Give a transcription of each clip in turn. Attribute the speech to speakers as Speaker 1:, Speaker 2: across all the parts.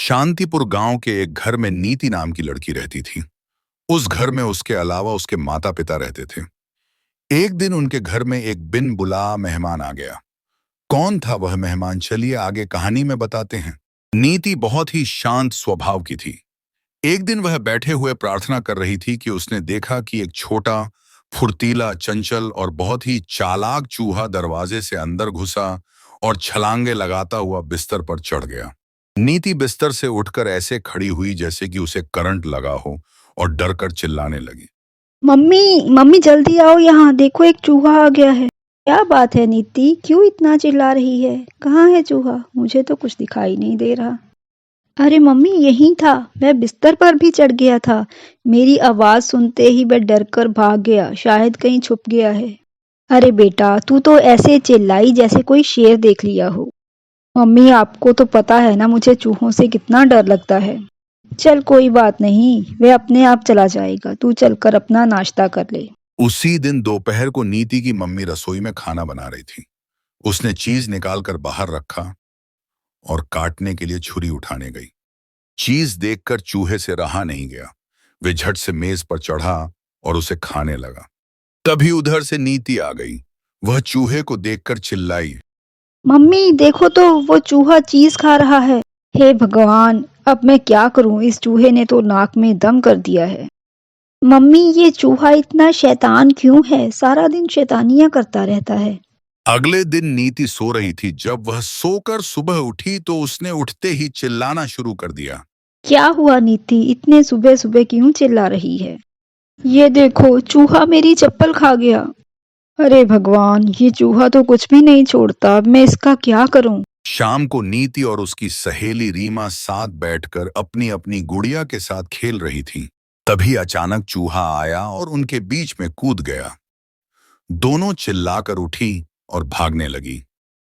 Speaker 1: शांतिपुर गांव के एक घर में नीति नाम की लड़की रहती थी। उस घर में उसके अलावा उसके माता पिता रहते थे। एक दिन उनके घर में एक बिन बुला मेहमान आ गया। कौन था वह मेहमान, चलिए आगे कहानी में बताते हैं। नीति बहुत ही शांत स्वभाव की थी। एक दिन वह बैठे हुए प्रार्थना कर रही थी कि उसने देखा कि एक छोटा, फुर्तीला, चंचल और बहुत ही चालाक चूहा दरवाजे से अंदर घुसा और छलांगे लगाता हुआ बिस्तर पर चढ़ गया। नीति बिस्तर से उठकर ऐसे खड़ी हुई जैसे कि उसे करंट लगा हो और डरकर चिल्लाने लगी।
Speaker 2: मम्मी मम्मी जल्दी आओ, यहाँ देखो एक चूहा आ गया है। क्या बात है नीति, क्यों इतना चिल्ला रही है? कहाँ है चूहा? मुझे तो कुछ दिखाई नहीं दे रहा। अरे मम्मी यहीं था, वह बिस्तर पर भी चढ़ गया था। मेरी आवाज सुनते ही वह डरकर भाग गया, शायद कहीं छुप गया है। अरे बेटा, तू तो ऐसे चिल्लाई जैसे कोई शेर देख लिया हो। मम्मी आपको तो पता है ना मुझे चूहों से कितना डर लगता है। चल कोई बात नहीं, वह अपने आप चला जाएगा, तू चलकर अपना नाश्ता कर ले।
Speaker 1: उसी दिन दोपहर को नीति की मम्मी रसोई में खाना बना रही थी। उसने चीज निकालकर बाहर रखा और काटने के लिए छुरी उठाने गई। चीज देखकर चूहे से रहा नहीं गया। वे झट से मेज पर चढ़ा और उसे खाने लगा। तभी उधर से नीति आ गई। वह चूहे को देखकर चिल्लाई,
Speaker 2: मम्मी देखो तो वो चूहा चीज खा रहा है। हे भगवान, अब मैं क्या करूं, इस चूहे ने तो नाक में दम कर दिया है। मम्मी ये चूहा इतना शैतान क्यों है? सारा दिन शैतानियां करता रहता है।
Speaker 1: अगले दिन नीति सो रही थी। जब वह सोकर सुबह उठी तो उसने उठते ही चिल्लाना शुरू कर दिया।
Speaker 2: क्या हुआ नीति, इतने सुबह सुबह क्यों चिल्ला रही है? ये देखो चूहा मेरी चप्पल खा गया। अरे भगवान, ये चूहा तो कुछ भी नहीं छोड़ता, अब मैं इसका क्या करूं?
Speaker 1: शाम को नीति और उसकी सहेली रीमा साथ बैठकर अपनी अपनी गुड़िया के साथ खेल रही थी। तभी अचानक चूहा आया और उनके बीच में कूद गया। दोनों चिल्लाकर उठी और भागने लगी।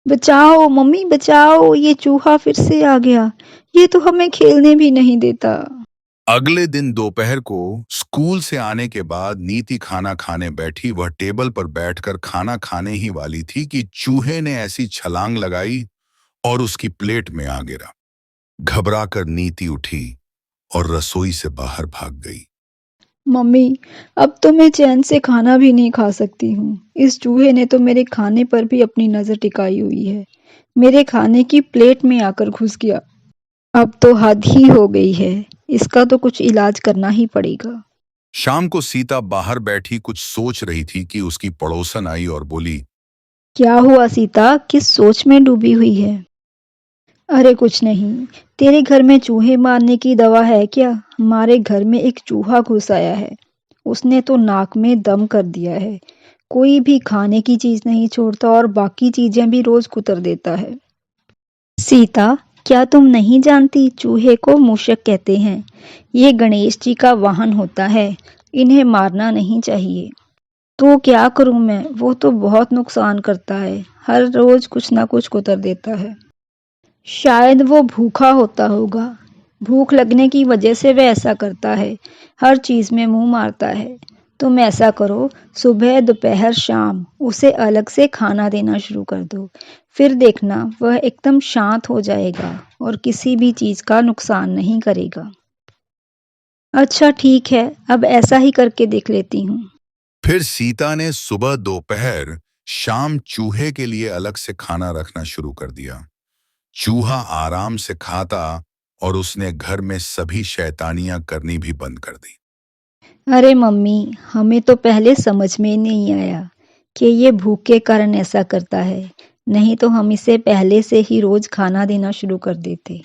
Speaker 2: बचाओ मम्मी बचाओ, ये चूहा फिर से आ गया। ये तो हमें खेलने भी नहीं देता।
Speaker 1: अगले दिन दोपहर को स्कूल से आने के बाद नीति खाना खाने बैठी। वह टेबल पर बैठकर खाना खाने ही वाली थी कि चूहे ने ऐसी छलांग लगाई और उसकी प्लेट में आ गिरा। घबराकर नीति उठी और रसोई से बाहर भाग गई।
Speaker 2: मम्मी अब तो मैं चैन से खाना भी नहीं खा सकती हूँ। इस चूहे ने तो मेरे खाने पर भी अपनी नजर टिकाई हुई है। मेरे खाने की प्लेट में आकर घुस गया। अब तो हद ही हो गई है, इसका तो कुछ इलाज करना ही पड़ेगा।
Speaker 1: शाम को सीता बाहर बैठी कुछ सोच रही थी कि उसकी पड़ोसन आई और बोली,
Speaker 2: क्या हुआ सीता, किस सोच में डूबी हुई है? अरे कुछ नहीं, तेरे घर में चूहे मारने की दवा है क्या? हमारे घर में एक चूहा घुस आया है। उसने तो नाक में दम कर दिया है। कोई भी खाने की चीज नहीं छोड़ता और बाकी चीजें भी रोज कुतर देता है। सीता, क्या तुम नहीं जानती, चूहे को मूषक कहते हैं। ये गणेश जी का वाहन होता है। इन्हें मारना नहीं चाहिए। तो क्या करूं मैं, वो तो बहुत नुकसान करता है। हर रोज कुछ ना कुछ कुतर देता है। शायद वो भूखा होता होगा। भूख लगने की वजह से वह ऐसा करता है। हर चीज में मुंह मारता है। तुम ऐसा करो, सुबह दोपहर शाम उसे अलग से खाना देना शुरू कर दो। फिर देखना वह एकदम शांत हो जाएगा और किसी भी चीज का नुकसान नहीं करेगा। अच्छा ठीक है, अब ऐसा ही करके देख लेती हूँ।
Speaker 1: फिर सीता ने सुबह दोपहर शाम चूहे के लिए अलग से खाना रखना शुरू कर दिया। चूहा आराम से खाता और उसने घर में सभी शैतानियां करनी भी बंद कर दी।
Speaker 2: अरे मम्मी, हमें तो पहले समझ में नहीं आया कि ये भूख के कारण ऐसा करता है। नहीं तो हम इसे पहले से ही रोज खाना देना शुरू कर देते।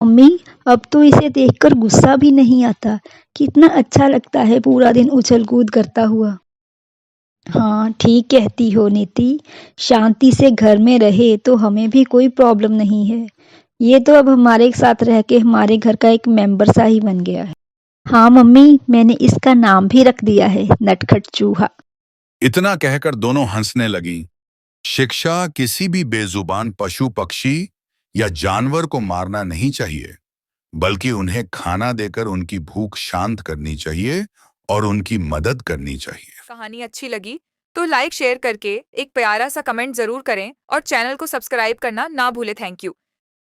Speaker 2: मम्मी अब तो इसे देखकर गुस्सा भी नहीं आता। कितना अच्छा लगता है पूरा दिन उछल कूद करता हुआ। हाँ ठीक कहती हो नीति, शांति से घर में रहे तो हमें भी कोई प्रॉब्लम नहीं है। ये तो अब हमारे साथ रह के हमारे घर का एक मेंबर सा ही बन गया है। हाँ मम्मी, मैंने इसका नाम भी रख दिया है, नटखट चूहा।
Speaker 1: इतना कहकर दोनों हंसने लगी। शिक्षा किसी भी बेजुबान पशु पक्षी या जानवर को मारना नहीं चाहिए, बल्कि उन्हें खाना देकर उनकी भूख शांत करनी चाहिए और उनकी मदद करनी चाहिए।
Speaker 3: कहानी अच्छी लगी तो लाइक शेयर करके एक प्यारा सा कमेंट जरूर करें और चैनल को सब्सक्राइब करना ना भूलें। Thank you.